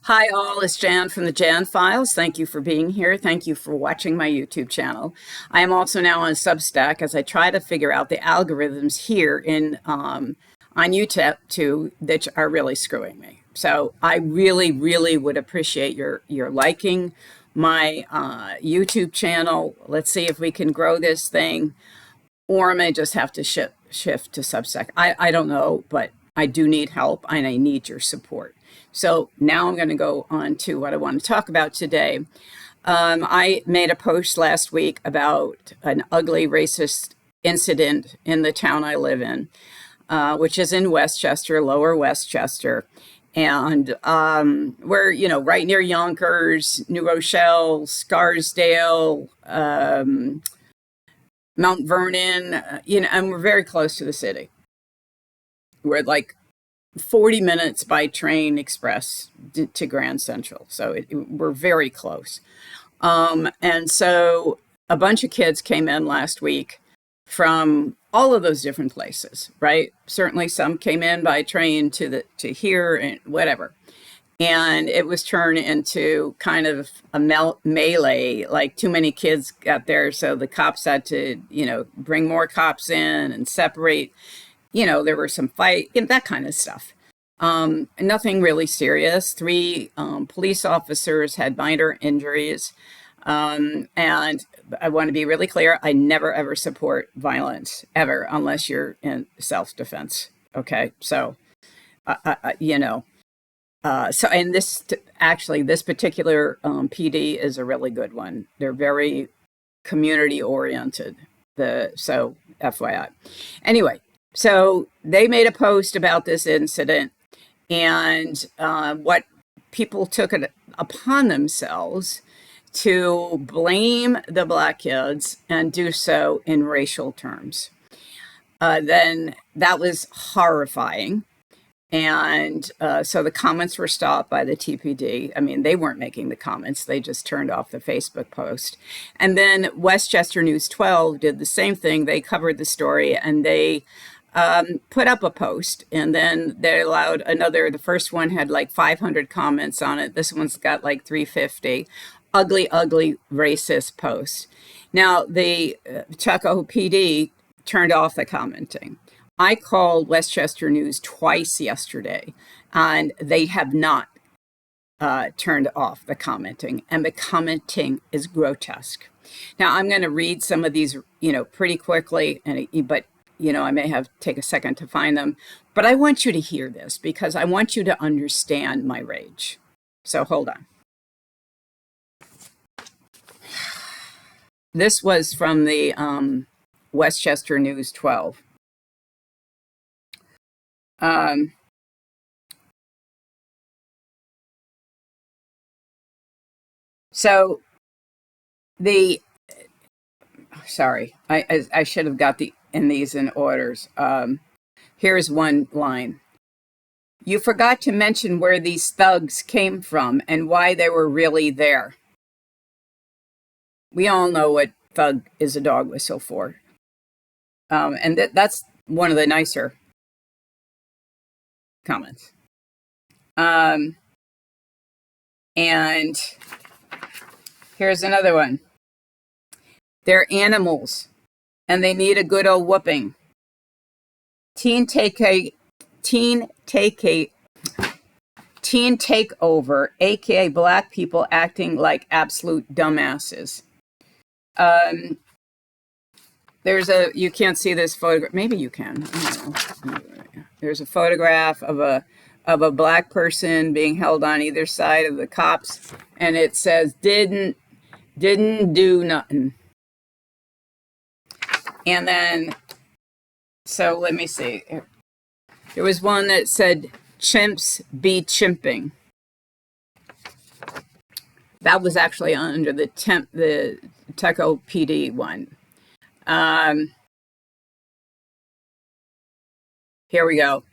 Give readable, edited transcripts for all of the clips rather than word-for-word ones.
Hi, all. It's Jan from the Jan Files. Thank you for being here. Thank you for watching my YouTube channel. I am also now on Substack as I try to figure out the algorithms here on YouTube that are really screwing me. So I really would appreciate your liking my YouTube channel. Let's see if we can grow this thing, or I may just have to shift to Substack. I don't know, but I do need help and I need your support. So now I'm going to go on to what I want to talk about today. I made a post last week about an ugly racist incident in the town I live in, which is in Westchester, Lower Westchester. And we're, right near Yonkers, New Rochelle, Scarsdale, Mount Vernon, and we're very close to the city. We're like 40 minutes by train express to Grand Central. So we're very close. And so a bunch of kids came in last week from all of those different places, right? Certainly some came in by train to here and whatever. And it was turned into kind of a melee, like too many kids got there. So the cops had to, bring more cops in and separate. There were some fight, that kind of stuff. Nothing really serious. 3 police officers had minor injuries. And I want to be really clear. I never, ever support violence, ever, unless you're in self-defense. Okay. So, and this particular PD is a really good one. They're very community oriented. So FYI. Anyway, so they made a post about this incident and what people took it upon themselves to blame the Black kids and do so in racial terms. Then that was horrifying. And so the comments were stopped by the TPD. I mean, they weren't making the comments. They just turned off the Facebook post. And then Westchester News 12 did the same thing. They covered the story and they put up a post. And then they allowed the first one had like 500 comments on it. This one's got like 350. Ugly racist post. Now, the Tuckahoe PD turned off the commenting. I called Westchester News twice yesterday, and they have not turned off the commenting, and the commenting is grotesque. Now, I'm going to read some of these, pretty quickly, but I may have to take a second to find them. But I want you to hear this because I want you to understand my rage. So hold on. This was from the Westchester News 12. So sorry, I should have got these in orders. Here's one line. You forgot to mention where these thugs came from and why they were really there. We all know what thug is a dog whistle for. And that's one of the nicer comments. And here's another one. They're animals and they need a good old whooping. Teen takeover, aka Black people acting like absolute dumbasses. You can't see this photograph. Maybe you can. There's a photograph of a Black person being held on either side of the cops, and it says didn't do nothing. And then, so let me see. There was one that said chimps be chimping. That was actually under the Tuckahoe PD one. Here we go.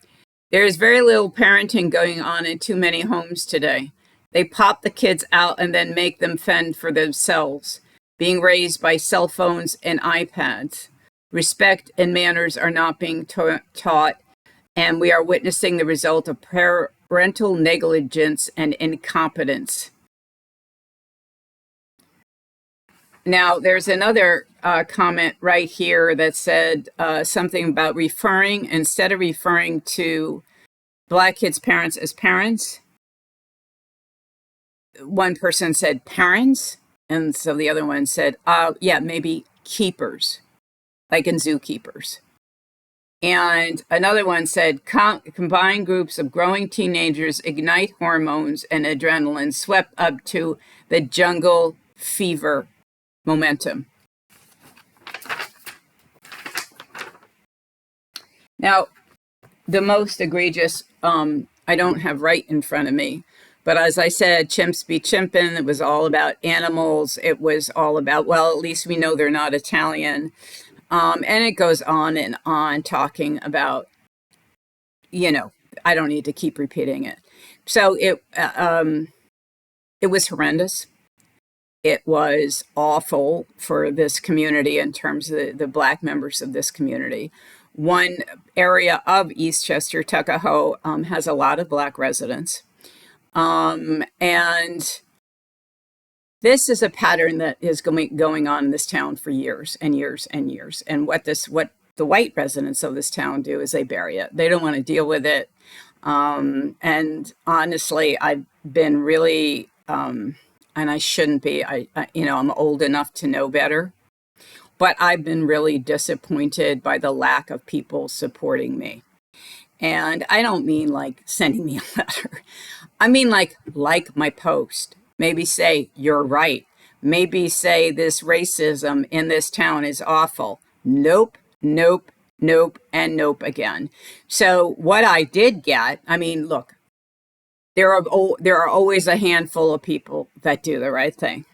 There is very little parenting going on in too many homes today. They pop the kids out and then make them fend for themselves, being raised by cell phones and iPads. Respect and manners are not being taught, and we are witnessing the result of parental negligence and incompetence. Now, there's another comment right here that said something about instead of referring to Black kids' parents as parents, one person said parents, and so the other one said, yeah, maybe keepers, like in zookeepers. And another one said, combined groups of growing teenagers ignite hormones and adrenaline swept up to the jungle fever momentum. Now, the most egregious, I don't have right in front of me, but as I said, chimps be chimpin'. It was all about animals. It was all about, well, at least we know they're not Italian. And it goes on and on talking about, I don't need to keep repeating it. So it was horrendous. It was awful for this community in terms of the Black members of this community. One area of Eastchester, Tuckahoe, has a lot of Black residents. And this is a pattern that is going on in this town for years and years and years. And what the white residents of this town do is they bury it. They don't want to deal with it. And honestly, I've been really, and I shouldn't be, I'm old enough to know better, but I've been really disappointed by the lack of people supporting me. And I don't mean like sending me a letter. I mean like my post. Maybe say, you're right. Maybe say this racism in this town is awful. Nope, nope, nope, and nope again. So what I did get, look, there are always a handful of people that do the right thing.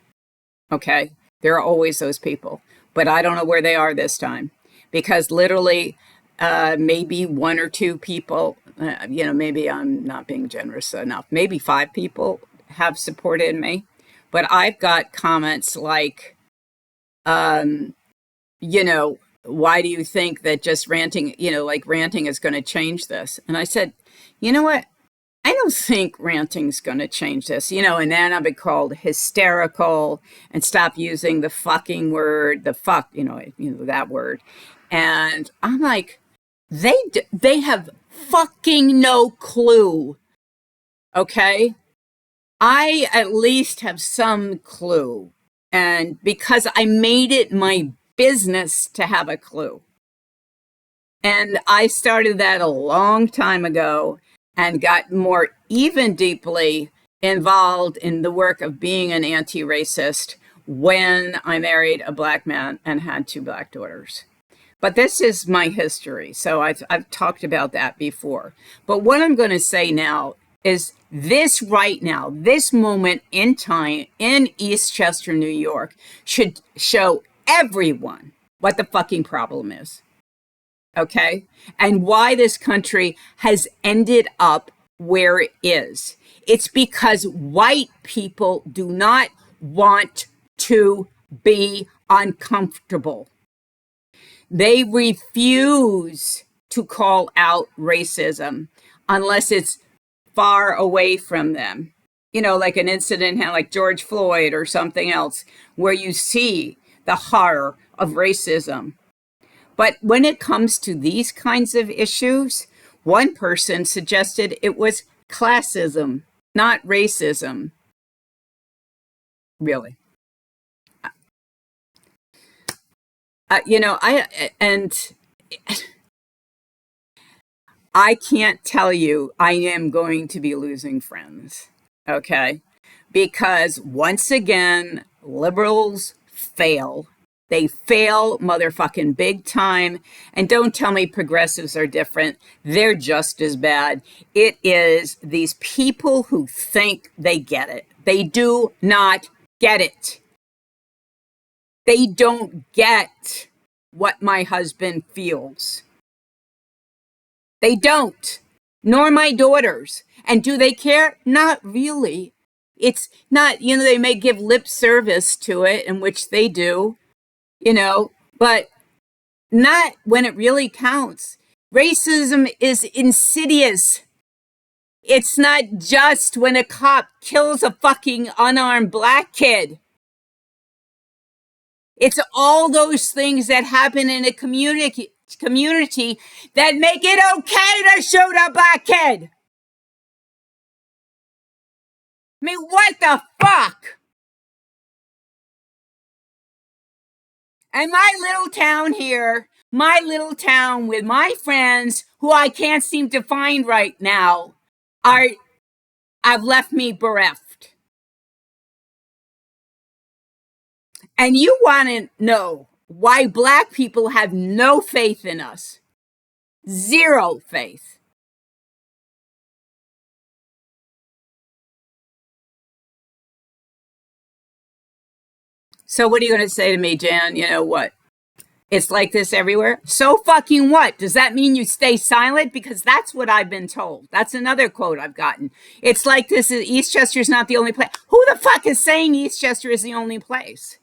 Okay? There are always those people. But I don't know where they are this time. Because literally, maybe one or two people, maybe I'm not being generous enough. Maybe 5 people have supported me, but I've got comments like, why do you think that just ranting, ranting is going to change this? And I said, you know what? I don't think ranting's going to change this, and then I've been called hysterical and stop using the fucking word, the fuck, that word. And I'm like, they have fucking no clue. Okay. I at least have some clue. And because I made it my business to have a clue. And I started that a long time ago and got more even deeply involved in the work of being an anti-racist when I married a Black man and had 2 Black daughters. But this is my history. So I've talked about that before. But what I'm going to say now is this right now, this moment in time in Eastchester, New York, should show everyone what the fucking problem is. Okay? And why this country has ended up where it is. It's because white people do not want to be uncomfortable. They refuse to call out racism unless it's far away from them, like an incident like George Floyd or something else, where you see the horror of racism. But when it comes to these kinds of issues, one person suggested it was classism, not racism. Really. I can't tell you I am going to be losing friends, okay? Because once again, liberals fail. They fail motherfucking big time. And don't tell me progressives are different. They're just as bad. It is these people who think they get it. They do not get it. They don't get what my husband feels. They don't, nor my daughters. And do they care? Not really. It's not, they may give lip service to it, in which they do, but not when it really counts. Racism is insidious. It's not just when a cop kills a fucking unarmed black kid. It's all those things that happen in a community that make it okay to shoot a black kid. I mean, what the fuck? And my little town here, my little town with my friends who I can't seem to find right now, have left me bereft. And you want to know why black people have no faith in us? Zero faith. So what are you going to say to me, Jan? You know what? It's like this everywhere. So fucking what? Does that mean you stay silent? Because that's what I've been told. That's another quote I've gotten. It's like this. Eastchester's not the only place. Who the fuck is saying Eastchester is the only place?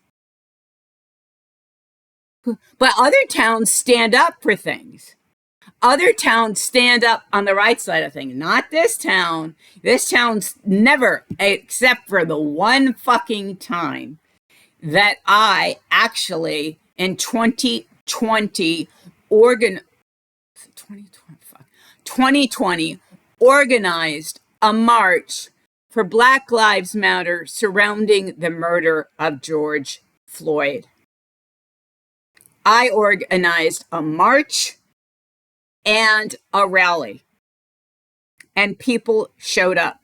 But other towns stand up for things. Other towns stand up on the right side of things. Not this town. This town's never, except for the one fucking time that I actually in 2020 2020 organized a march for Black Lives Matter surrounding the murder of George Floyd. I organized a march and a rally, and people showed up.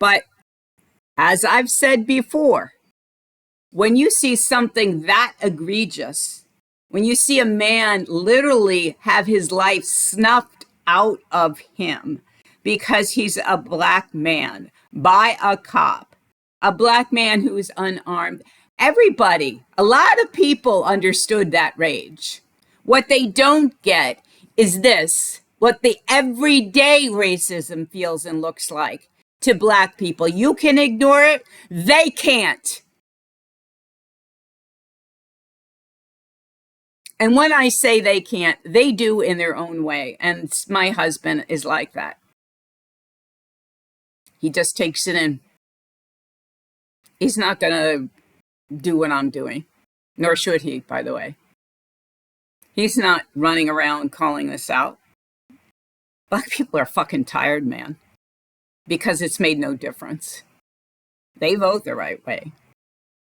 But as I've said before, when you see something that egregious, when you see a man literally have his life snuffed out of him because he's a black man by a cop, a black man who is unarmed, everybody, a lot of people understood that rage. What they don't get is this, what the everyday racism feels and looks like to black people. You can ignore it, they can't. And when I say they can't, they do in their own way. And my husband is like that. He just takes it in. He's not going to do what I'm doing, nor should he, by the way. He's not running around calling this out. Black people are fucking tired, man, because it's made no difference. They vote the right way.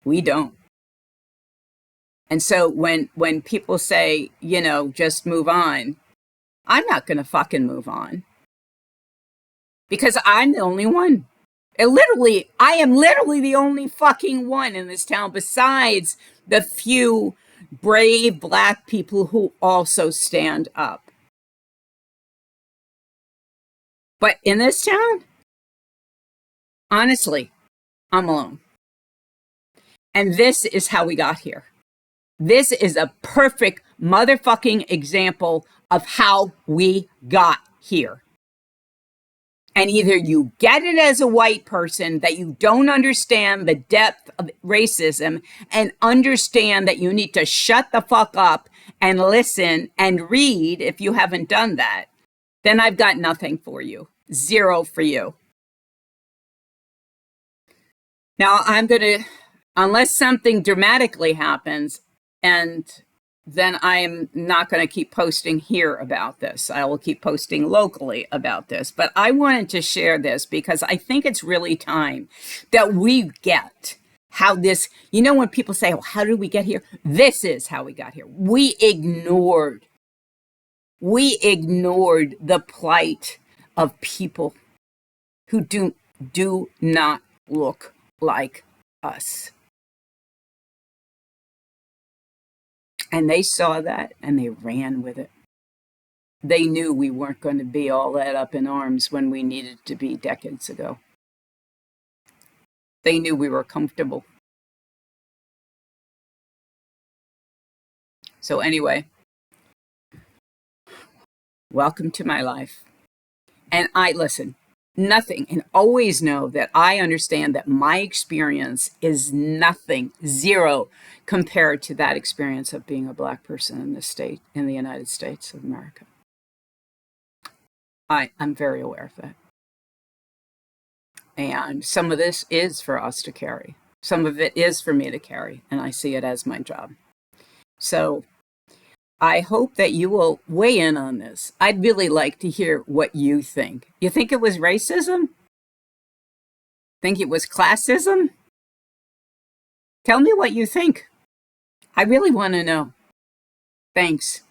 We don't. And so when people say, you know, just move on, I'm not going to fucking move on because I'm the only one. I am literally the only fucking one in this town besides the few brave black people who also stand up. But in this town, honestly, I'm alone. And this is how we got here. This is a perfect motherfucking example of how we got here. And either you get it as a white person that you don't understand the depth of racism and understand that you need to shut the fuck up and listen and read if you haven't done that, then I've got nothing for you. Zero for you. Now I'm going to, unless something dramatically happens, and then I am not going to keep posting here about this. I will keep posting locally about this. But I wanted to share this because I think it's really time that we get how this, you know, when people say, well, how did we get here? This is how we got here. We ignored the plight of people who do not look like us. And they saw that and they ran with it. They knew we weren't going to be all that up in arms when we needed to be decades ago. They knew we were comfortable. So anyway, welcome to my life. And listen, nothing, and always know that I understand that my experience is nothing, zero, compared to that experience of being a black person in the United States of America. I'm very aware of that. And some of this is for us to carry. Some of it is for me to carry, and I see it as my job. So I hope that you will weigh in on this. I'd really like to hear what you think. You think it was racism? Think it was classism? Tell me what you think. I really want to know. Thanks.